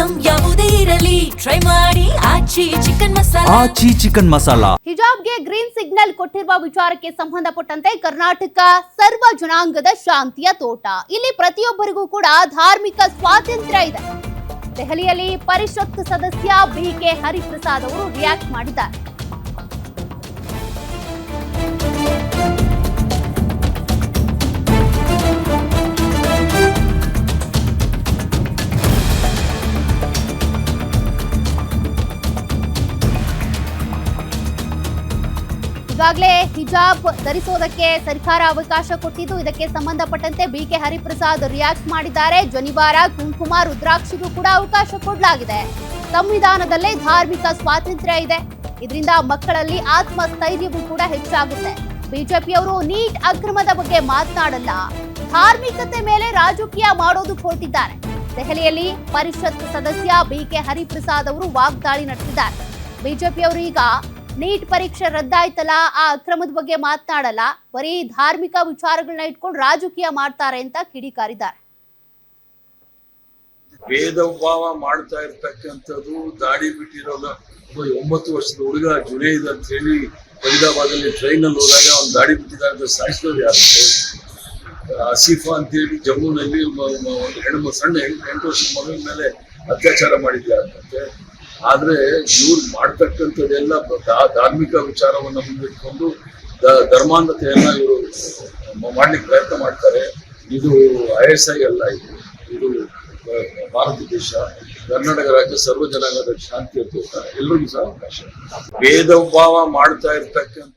Item ಯಾವುದೇ ಇರಲಿ try ಮಾಡಿ ಆಚಿ ಚಿಕನ್ ಮಸಾಲಾ. ಹಿಜಾಬ್ಗೆ ಗ್ರೀನ್ ಸಿಗ್ನಲ್ ಕೊಟ್ಟಿರುವ ವಿಚಾರಕ್ಕೆ ಸಂಬಂಧಪಟ್ಟಂತೆ ಕರ್ನಾಟಕ ಸರ್ವ ಜನಾಂಗದ ಶಾಂತಿಯ ತೋಟ. ಇಲ್ಲಿ ಪ್ರತಿಯೊಬ್ಬರಿಗೂ ಕೂಡ ಧಾರ್ಮಿಕ ಸ್ವಾತಂತ್ರ್ಯ ಇದೆ. ದೆಹಲಿಯಲ್ಲಿ ಪರಿಷತ್ ಸದಸ್ಯ ಬಿಕೆ ಹರಿಪ್ರಸಾದ್ ಅವರು ರಿಯಾಕ್ಟ್ ಮಾಡಿದ್ದಾರೆ. ಈಗಾಗಲೇ ಹಿಜಾಬ್ ಧರಿಸೋದಕ್ಕೆ ಸರ್ಕಾರ ಅವಕಾಶ ಕೊಟ್ಟಿದ್ದು, ಇದಕ್ಕೆ ಸಂಬಂಧಪಟ್ಟಂತೆ ಬಿಕೆ ಹರಿಪ್ರಸಾದ್ ರಿಯಾಕ್ಟ್ ಮಾಡಿದ್ದಾರೆ. ಜನಿವಾರ, ಕುಂಕುಮ, ರುದ್ರಾಕ್ಷಿಗೂ ಕೂಡ ಅವಕಾಶ ಕೊಡಲಾಗಿದೆ. ಸಂವಿಧಾನದಲ್ಲೇ ಧಾರ್ಮಿಕ ಸ್ವಾತಂತ್ರ್ಯ ಇದೆ. ಇದರಿಂದ ಮಕ್ಕಳಲ್ಲಿ ಆತ್ಮಸ್ಥೈರ್ಯವೂ ಕೂಡ ಹೆಚ್ಚಾಗುತ್ತೆ. ಬಿಜೆಪಿಯವರು ನೀಟ್ ಅಕ್ರಮದ ಬಗ್ಗೆ ಮಾತನಾಡಲ್ಲ, ಧಾರ್ಮಿಕತೆ ಮೇಲೆ ರಾಜಕೀಯ ಮಾಡೋದು ಹೊರಟಿದ್ದಾರೆ. ದೆಹಲಿಯಲ್ಲಿ ಪರಿಷತ್ ಸದಸ್ಯ ಬಿಕೆ ಹರಿಪ್ರಸಾದ್ ಅವರು ವಾಗ್ದಾಳಿ ನಡೆಸಿದ್ದಾರೆ. ಬಿಜೆಪಿಯವರು ಈಗ ನೀಟ್ ಪರೀಕ್ಷೆ ರದ್ದಾಯ್ತಲ್ಲ, ಆ ಅಕ್ರಮದ ಬಗ್ಗೆ ಮಾತನಾಡಲ್ಲ, ಬರೀ ಧಾರ್ಮಿಕ ವಿಚಾರಗಳನ್ನ ಇಟ್ಕೊಂಡು ರಾಜಕೀಯ ಮಾಡ್ತಾರೆ ಅಂತ ಕಿಡಿಕಾರಿದ್ದಾರೆ. ಭೇದ ಭಾವ ಮಾಡ್ತಾ ಇರ್ತಕ್ಕಂಥದ್ದು, ದಾಡಿ ಬಿಟ್ಟಿರೋದು 9 ವರ್ಷದ ಹುಡುಗ ಜುನೇದ್ ಅಂತ ಹೇಳಿ ಫರೀದಾಬಾದಲ್ಲಿ ಟ್ರೈನ್ ಅಲ್ಲಿ ಹೋದಾಗ ಅವ್ನು ದಾಡಿ ಬಿಟ್ಟಿದ್ದಾರೆ, ಸಾಯಿಸಿದವ್ರು ಯಾರು? ಆಸಿಫಾ ಅಂತ ಹೇಳಿ ಜಮ್ಮುನಲ್ಲಿ ಒಂದು ಸಣ್ಣ 8 ವರ್ಷದ ಮಗನ ಮೇಲೆ ಅತ್ಯಾಚಾರ ಮಾಡಿದ್ದಾರಂತೆ. ಆದ್ರೆ ಇವ್ರು ಮಾಡ್ತಕ್ಕಂಥದ್ದೆಲ್ಲ ಧಾರ್ಮಿಕ ವಿಚಾರವನ್ನ ಮುಂದಿಟ್ಕೊಂಡು ಧರ್ಮಾಂಧತೆಯನ್ನ ಇವರು ಮಾಡ್ಲಿಕ್ಕೆ ಪ್ರಯತ್ನ ಮಾಡ್ತಾರೆ. ಇದು ISI ಅಲ್ಲ, ಇದು ಭಾರತ ದೇಶ, ಕರ್ನಾಟಕ ರಾಜ್ಯ ಸರ್ವ ಜನಾಂಗದ ಶಾಂತಿ ಅಂತ ಎಲ್ರಿಗೂ ಸಹ ಅವಕಾಶ. ಭೇದ ಭಾವ ಮಾಡ್ತಾ ಇರ್ತಕ್ಕಂಥ